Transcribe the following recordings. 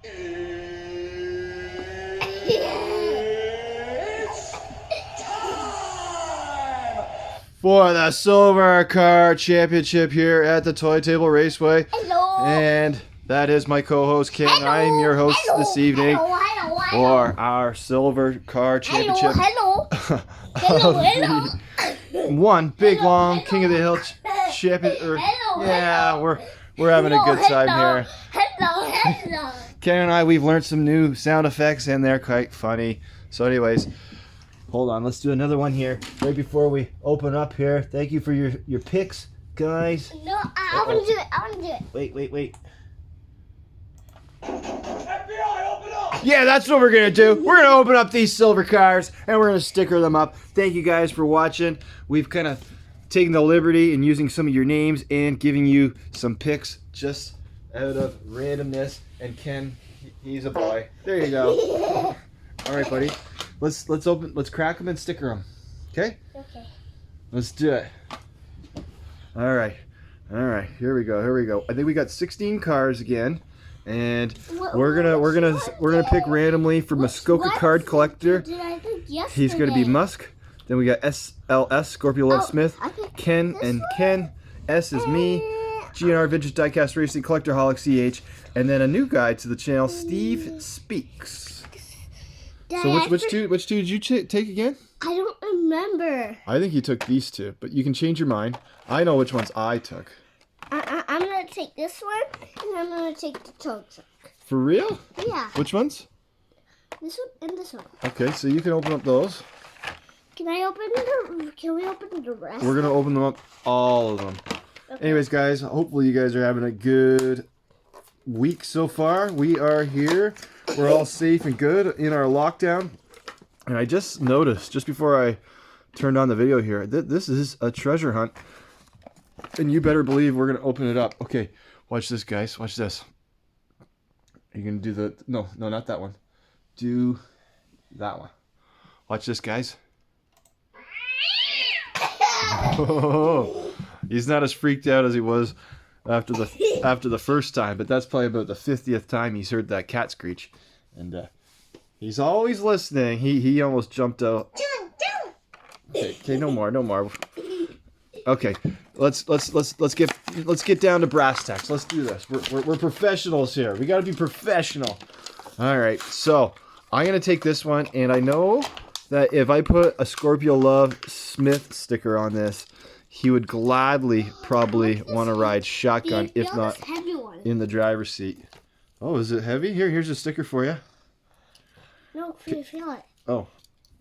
It's time For the Silver Car Championship here at the Toy Table Raceway. Hello. And that is my co-host Ken. I'm your host this evening for our Silver Car Championship. Hello. One big long King of the Hill champion. Yeah, we're having a good time here. Hello. Ken and I, we've learned some new sound effects and they're quite funny. So anyways, hold on, let's do another one here right before we open up here. Thank you for your picks, guys. No, I want to do it. Wait. FBI, open up! Yeah, that's what we're gonna do. We're gonna open up these silver cars and we're gonna sticker them up. Thank you guys for watching. We've kind of taken the liberty in using some of your names and giving you some picks just out of randomness. And Ken, he's a boy. There you go. All right, buddy. Let's crack them and sticker them. Okay? Okay. Let's do it. All right. Here we go. I think we got 16 cars again. And we're gonna pick randomly for Muskoka Card Collector. Did I think yesterday? He's gonna be Musk. Then we got SLS Scorpio Love Smith, I picked Ken this and one. Ken. S is me. GNR Vintage Diecast Racing Collector Holic CH, and then a new guy to the channel, Steve Speaks. So which two did you take again? I don't remember. I think you took these two, but you can change your mind. I know which ones I took. I'm gonna take this one, and I'm gonna take the tow truck. For real? Yeah, Which ones? this one and this one. Okay, so you can open up those. Can we open the rest? We're gonna open them up, all of them. Okay. Anyways, guys, hopefully you guys are having a good week so far. We are here. We're all safe and good in our lockdown. And I just noticed, just before I turned on the video here, that this is a treasure hunt. And you better believe we're going to open it up. Okay, watch this, guys. Watch this. Are you going to do the... No, not that one. Do that one. Watch this, guys. He's not as freaked out as he was after the first time, but that's probably about the 50th time he's heard that cat screech, and he's always listening. He almost jumped out. Okay, no more. Okay, let's get down to brass tacks. Let's do this. We're professionals here. We got to be professional. All right, so I'm gonna take this one, and I know that if I put a Scorpio Love Smith sticker on this, he would gladly probably want to ride shotgun, if not in the driver's seat. Oh, is it heavy? Here's a sticker for you. No, feel it. Oh,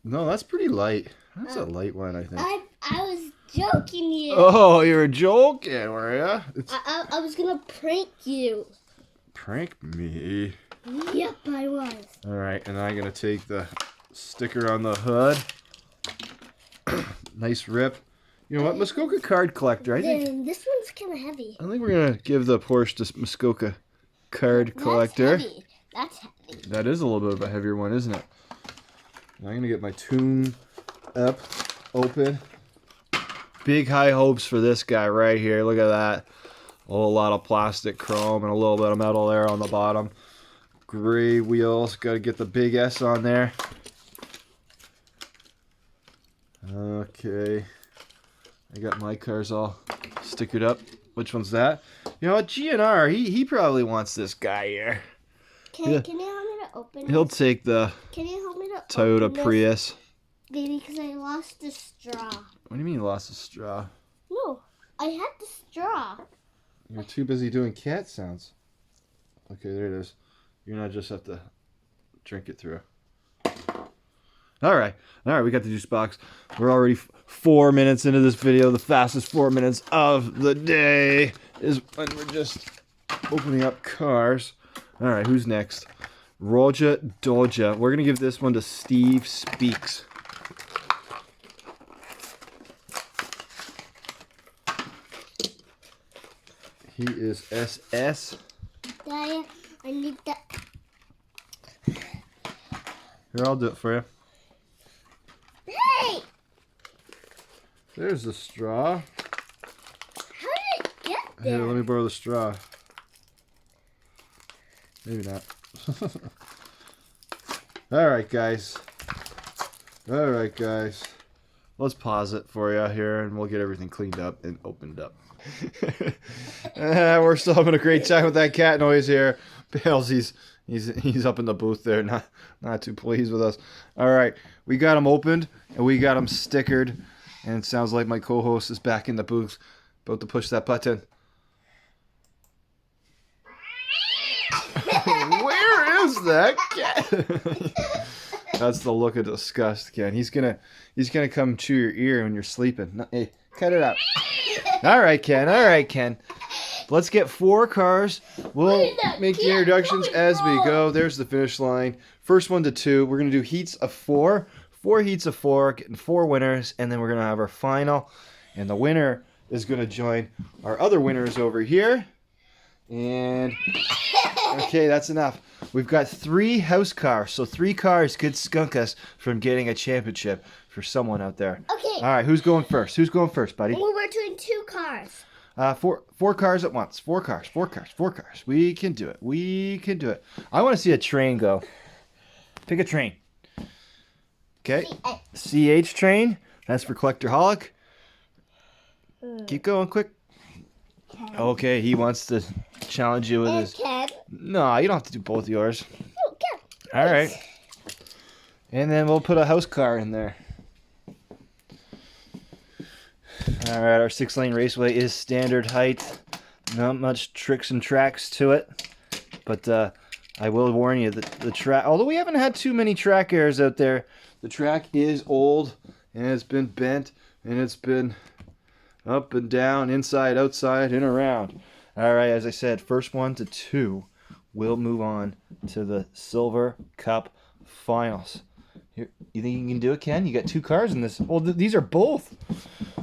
no, that's pretty light. That's a light one, I think. I was joking you. Oh, you were joking, were ya? I was gonna prank you. Prank me. Yep, I was. All right, and I'm gonna take the sticker on the hood. Nice rip. You know what, Muskoka Card Collector. I think This one's kind of heavy. we're gonna give the Porsche to Muskoka Card Collector. That's heavy. That is a little bit of a heavier one, isn't it? Now I'm gonna get my tune up, open. Big high hopes for this guy right here. Look at that. A whole lot of plastic chrome and a little bit of metal there on the bottom. Gray wheels. Got to get the big S on there. Okay. I got my cars all stickered up. Which one's that? You know what? GNR, he probably wants this guy here. Can you help me to open He'll this? take the Can you help me to Toyota open this? Prius. Baby, because I lost the straw. What do you mean you lost the straw? No, I had the straw. You're too busy doing cat sounds. Okay, there it is. You're not just have to drink it through. All right, we got the juice box. We're already 4 minutes into this video. The fastest 4 minutes of the day is when we're just opening up cars. All right, who's next? Roja Doja. We're going to give this one to Steve Speaks. He is SS. Daddy, I need that. Here, I'll do it for you. Hey! There's the straw. How did it get there? Here, let me borrow the straw. Maybe not. All right, guys. All right, guys. Let's pause it for you here, and we'll get everything cleaned up and opened up. We're still having a great time with that cat noise here. Bales, he's up in the booth there, not too pleased with us. All right, we got him opened and we got him stickered, and it sounds like my co-host is back in the booth, about to push that button. Where is that cat? That's the look of disgust, Ken. He's gonna come chew your ear when you're sleeping. No, hey, cut it out. All right, Ken. All right, Ken. Let's get 4 cars. We'll make the introductions as we go. There's the finish line. First 1 to 2. We're gonna do heats of 4. 4 heats of 4, getting 4 winners, and then we're gonna have our final. And the winner is gonna join our other winners over here. And okay, that's enough. We've got 3 house cars, so 3 cars could skunk us from getting a championship for someone out there. Okay. All right, who's going first? Who's going first, buddy? Well, we're doing 2 cars. 4 cars at once. 4 cars. We can do it. We can do it. I want to see a train go. Pick a train. Okay. CH train. That's for Collectorholic. Keep going, quick. Okay, he wants to challenge you with his. Ken. No, you don't have to do both yours. Oh, Ken. All right. And then we'll put a house car in there. All right, our 6-lane raceway is standard height. Not much tricks and tracks to it. But I will warn you that the track, although we haven't had too many track errors out there, the track is old and it's been bent and it's been up and down, inside, outside, and around. All right, as I said, first 1 to 2 will move on to the Silver Cup Finals. Here, you think you can do it, Ken? You got 2 cars in this. Well, these are both.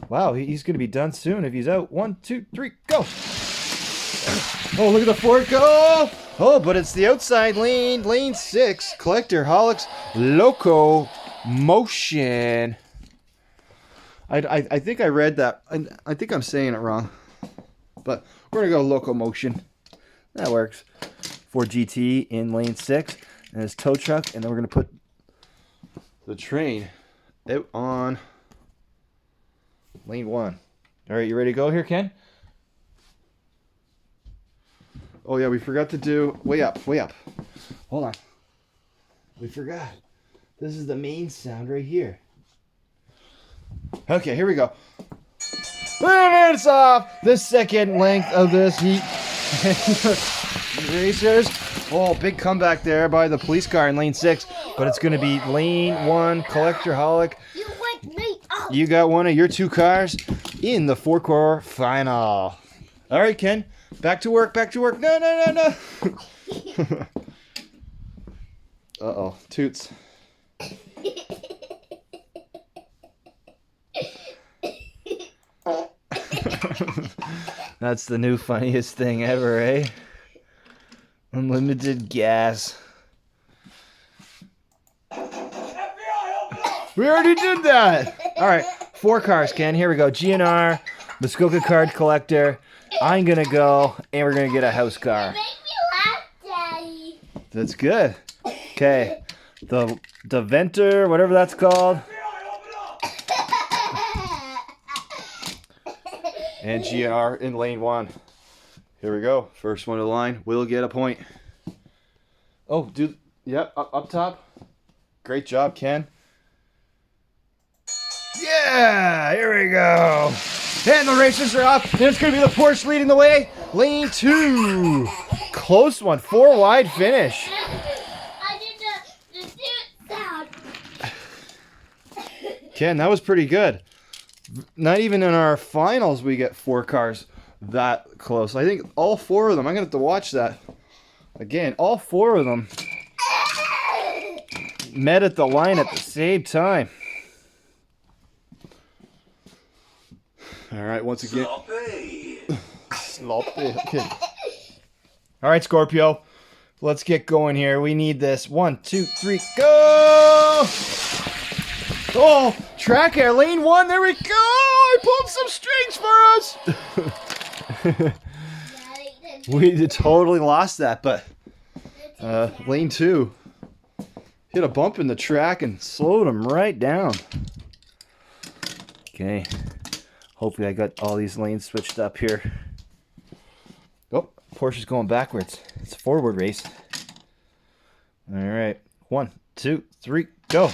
Wow, he's going to be done soon if he's out. 1, 2, 3, go! Oh, look at the Ford go! Oh, but it's the outside lane, lane 6, Collectorholics Loco Motion. I think I read that. I think I'm saying it wrong. But we're going to go Locomotion. That works. Ford GT in lane 6. And his tow truck. And then we're going to put the train out on lane 1. All right, you ready to go here, Ken? Oh, yeah, we forgot to do... Way up. Hold on. We forgot. This is the main sound right here. Okay, here we go. And it's off the second length of this heat. Racers. Oh, big comeback there by the police car in lane 6. But it's going to be lane 1, Collectorholic. You went me up. You got one of your 2 cars in the 4-car final. All right, Ken. Back to work. No. Uh-oh. Toots. That's the new funniest thing ever, eh? Unlimited gas. FBI, open up! We already did that! Alright, 4 cars, Ken. Here we go. GNR, Muskoka Card Collector. I'm gonna go, and we're gonna get a house car. Make me laugh, Daddy. That's good. Okay. The Venter, whatever that's called. FBI, open up! And GNR in lane 1. Here we go. First one to the line will get a point. Oh, dude. Yep, up top. Great job, Ken. Yeah, here we go. And the races are off. And it's going to be the Porsche leading the way. Lane 2. Close one. 4 wide finish. I did the suit sound. Ken, that was pretty good. Not even in our finals we get 4 cars that close. I think all 4 of them, I'm going to have to watch that again. All 4 of them met at the line at the same time. All right, once again. Sloppy. Okay. All right, Scorpio. Let's get going here. We need this. 1, 2, 3, go! Oh, track air, lane 1. There we go. I pulled some strings for us. We totally lost that, but Lane 2. Hit a bump in the track and slowed him right down. Okay. Hopefully I got all these lanes switched up here. Oh, Porsche's going backwards. It's a forward race. All right. 1, 2, 3, go.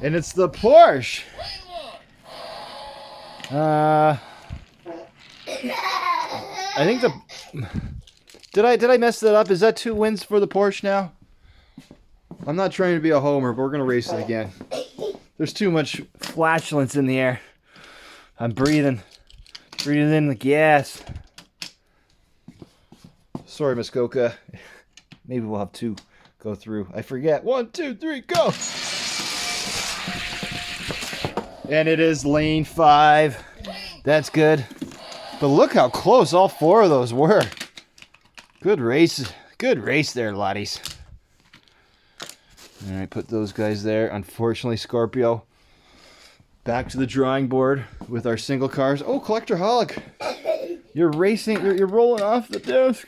And it's the Porsche. I think the... Did I mess that up? Is that 2 wins for the Porsche now? I'm not trying to be a homer, but we're going to race it again. There's too much flatulence in the air. I'm breathing in the gas. Sorry, Muskoka. Maybe we'll have 2 go through. I forget. 1, 2, 3, go! And it is lane 5. That's good. But look how close all 4 of those were. Good race. Good race there, laddies. All right, put those guys there. Unfortunately, Scorpio. Back to the drawing board with our single cars. Oh, Collectorholic. You're racing. You're rolling off the disc.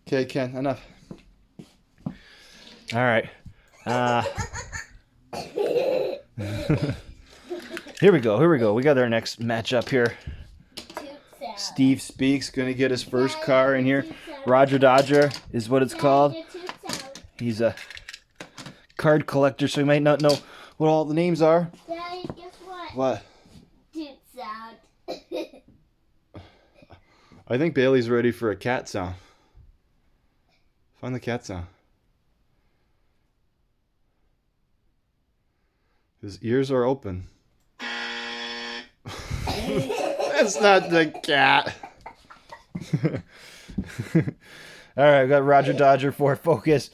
Okay, Ken, enough. All right. Here we go. We got our next matchup here. Steve Speaks going to get his first car in here. Roger Dodger is what it's called. He's a card collector, so he might not know what all the names are. Daddy, guess what? What? Toot sound. I think Bailey's ready for a cat sound. Find the cat sound. His ears are open. That's not the cat. All right, we got Roger Dodger Ford Focus,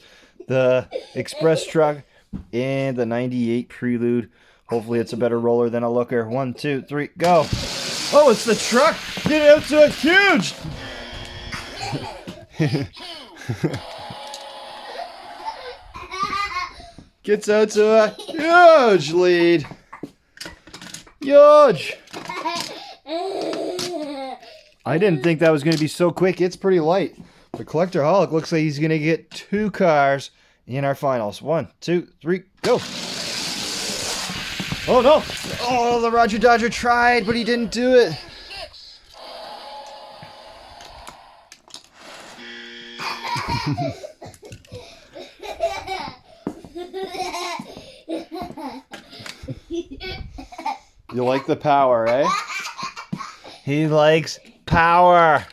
the Express truck, and the 98 Prelude. Hopefully it's a better roller than a looker. 1, 2, 3, go. Oh, it's the truck. Get out to a huge. Gets out to a huge lead. Huge. I didn't think that was going to be so quick. It's pretty light. The Collectorholic looks like he's going to get 2 cars in our finals. 1, 2, 3, go. Oh, no. Oh, the Roger Dodger tried, but he didn't do it. You like the power, eh? He likes power.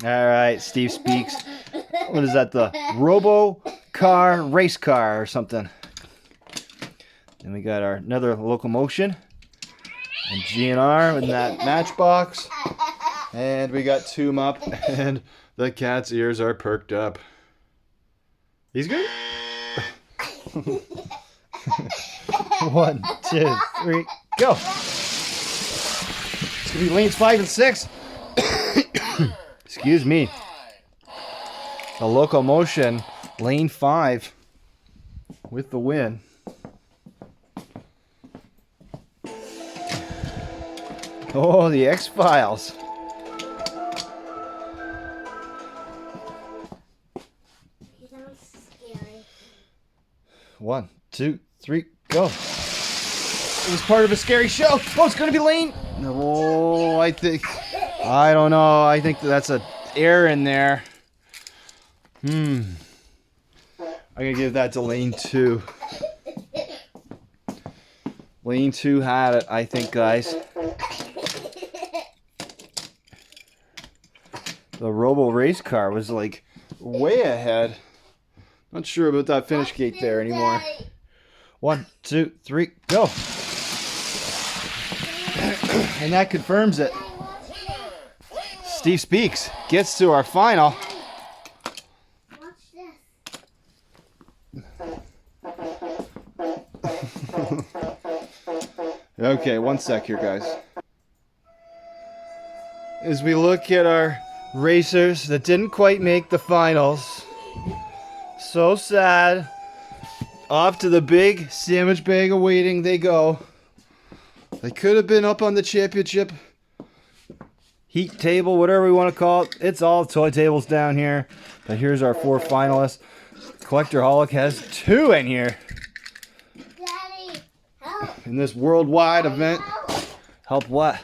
All right, Steve Speaks. What is that? The Robo Car Race Car or something. Then we got our another Locomotion and GNR in that Matchbox. And we got Tomb Up, and the cat's ears are perked up. He's good? 1, 2, 3, go. It's gonna be lanes 5 and 6. Excuse me. The Locomotion, lane 5, with the win. Oh, the X-Files. He sounds scary. 1, 2, 3, go. It was part of a scary show. Oh, it's gonna be lane. No, I don't know. I think that's a error in there. I'm gonna give that to lane 2. Lane 2 had it, I think, guys. The Robo race car was like way ahead. Not sure about that finish gate there anymore. 1, 2, 3, go. And that confirms it. Steve Speaks gets to our final. Watch this. Okay, 1 sec here, guys. As we look at our racers that didn't quite make the finals. So sad. Off to the big sandwich bag of waiting they go. They could have been up on the championship heat table, whatever we want to call it. It's all toy tables down here. But here's our 4 finalists. Collectorholic has 2 in here. Daddy, help. In this worldwide event. Help what?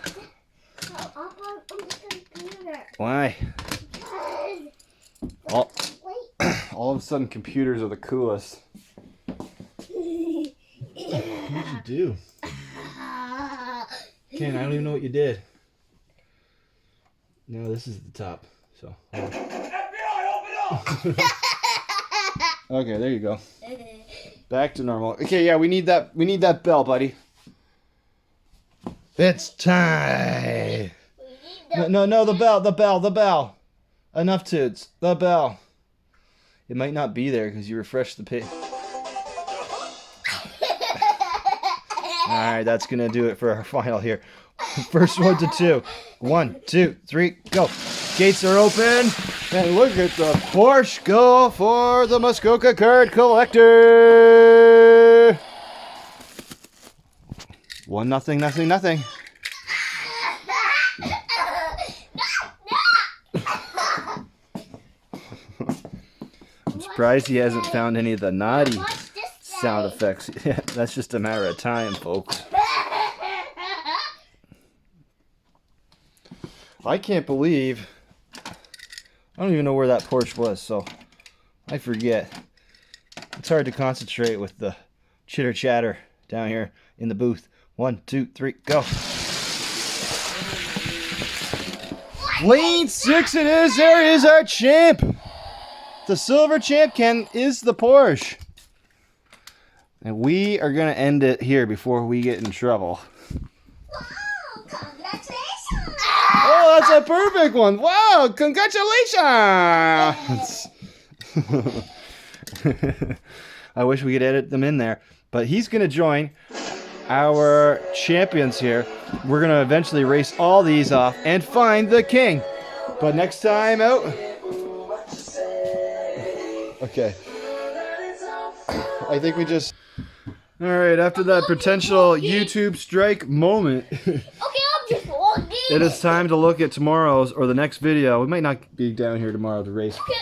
Help up on the computer. Why? Wait. All of a sudden, computers are the coolest. What did you do? Ken, I don't even know what you did. No, this is the top. So. FBI, open up! Okay, there you go. Back to normal. Okay, yeah, we need that. We need that bell, buddy. It's time. No, the bell. Enough toots. The bell. It might not be there because you refreshed the page. Alright, that's going to do it for our final here. First 1 to 2. 1, 2, 3, go. Gates are open. And look at the Porsche go for the Muskoka card collector. 1-0. I'm surprised he hasn't found any of the naughty sound effects. Yeah, that's just a matter of time, folks. I can't believe... I don't even know where that Porsche was, so I forget. It's hard to concentrate with the chitter chatter down here in the booth. 1, 2, 3, go. Lane 6 it is. There is our champ. The silver champ, Ken, is the Porsche. And we are going to end it here before we get in trouble. Wow, congratulations! Oh, that's a perfect one. Wow, congratulations. I wish we could edit them in there. But he's going to join our champions here. We're going to eventually race all these off and find the king. But next time out... Okay. I think we just... Alright, after that potential YouTube strike moment... Okay, I'm just walking. It is time to look at tomorrow's or the next video. We might not be down here tomorrow to race. Okay,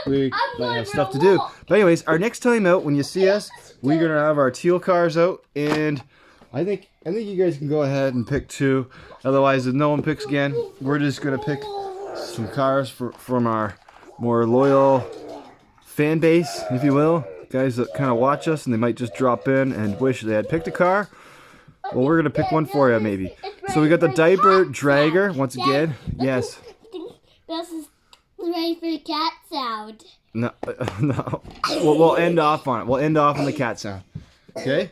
We I'm might going have for stuff a to do. walk. But anyways, our next time out, when you see us, we're gonna have our teal cars out, and I think you guys can go ahead and pick 2. Otherwise, if no one picks again, we're just gonna pick some cars from our more loyal fan base, if you will. Guys that kind of watch us and they might just drop in and wish they had picked a car. Well, we're gonna pick one for you, maybe. So we got the diaper dragger once again. Yes. This is ready for the cat sound. No, no. We'll end off on it. We'll end off on the cat sound. Okay?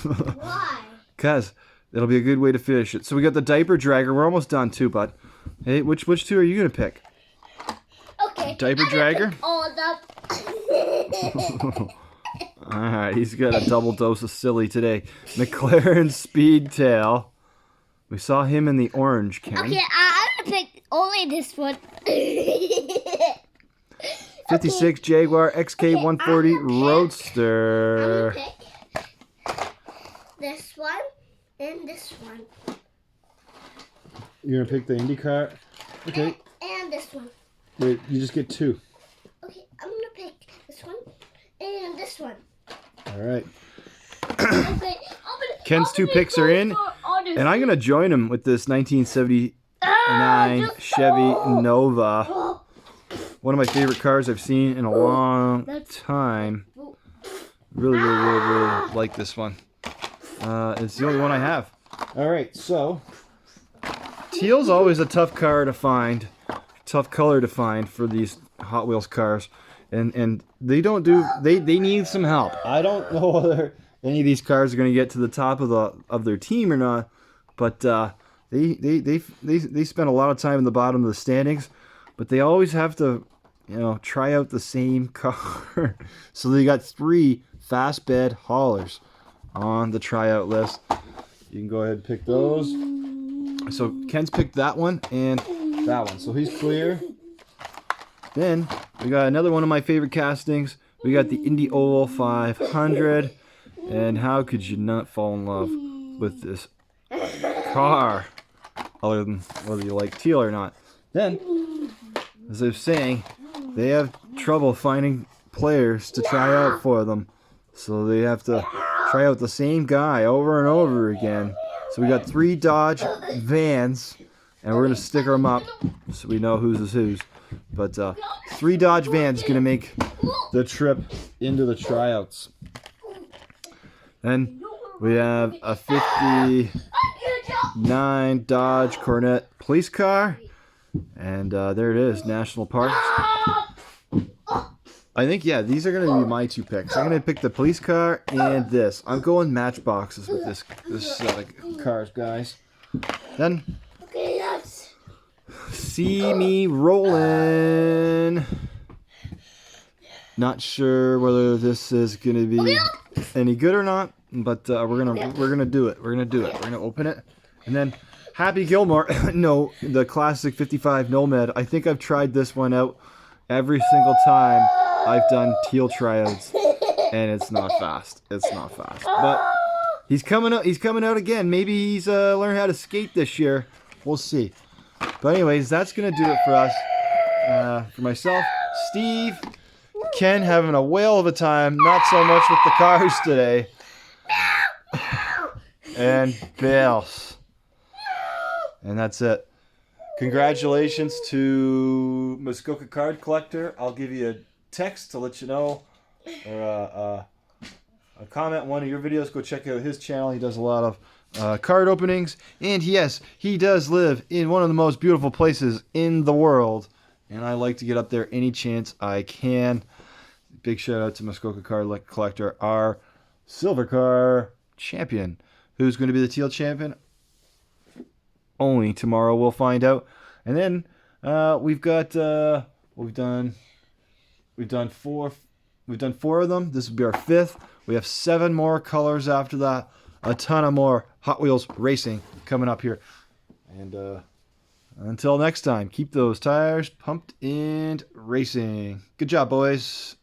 Why? Cause it'll be a good way to finish it. So we got the diaper dragger. We're almost done too, bud. Hey, which 2 are you gonna pick? Okay. Diaper I'm gonna dragger? pick all of them. Alright, he's got a double dose of silly today. McLaren Speedtail. We saw him in the orange, Ken. Okay, I'm gonna pick only this one. 56 Jaguar XK140 I'm Roadster. gonna pick this one and this one. You're gonna pick the IndyCar? Okay. And this one. Wait, you just get 2. Okay, I'm gonna pick this one and this one. Alright. Okay, Ken's 2 picks are in. And I'm gonna join him with this 1979 Chevy Nova. One of my favorite cars I've seen in a long time. Really like this one. It's the only one I have. Alright, so teal's always a tough car to find. Tough color to find for these Hot Wheels cars. And they don't do they need some help. I don't know whether any of these cars are gonna get to the top of their team or not, but they spend a lot of time in the bottom of the standings, but they always have to, you know, try out the same car. So they got 3 fast bed haulers on the tryout list. You can go ahead and pick those. So Ken's picked that one and that one. So he's clear. Then we got another one of my favorite castings. We got the Indy Oval 500. And how could you not fall in love with this car, other than whether you like teal or not. Then, as I was saying, they have trouble finding players to try out for them. So they have to try out the same guy over and over again. So we got 3 Dodge vans, and we're going to sticker them up so we know whose is whose. But 3 Dodge vans going to make the trip into the tryouts. Then we have a 59 Dodge Corvette police car. And there it is, National Parks. I think, yeah, these are going to be my 2 picks. I'm going to pick the police car and this. I'm going matchboxes with this set of cars, guys. Then, see me rolling. Not sure whether this is going to be any good or not, but we're gonna do it. We're gonna do it. We're gonna open it, and then Happy Gilmore. No, the classic 55 Nomad. I think I've tried this one out every single time I've done teal tryouts, and it's not fast. It's not fast. But he's coming out. He's coming out again. Maybe he's learned how to skate this year. We'll see. But anyways, that's gonna do it for us. For myself, Steve, Ken having a whale of a time. Not so much with the cars today. And Bales. And that's it. Congratulations to Muskoka Card Collector. I'll give you a text to let you know, or a comment on one of your videos. Go check out his channel. He does a lot of card openings. And yes, he does live in one of the most beautiful places in the world. And I like to get up there any chance I can. Big shout out to Muskoka Card Collector, our silver car champion. Who's going to be the teal champion? Only tomorrow we'll find out. And then we've got we've done 4 of them. This will be our 5th. We have 7 more colors after that. A ton of more Hot Wheels racing coming up here. And until next time, keep those tires pumped and racing. Good job, boys.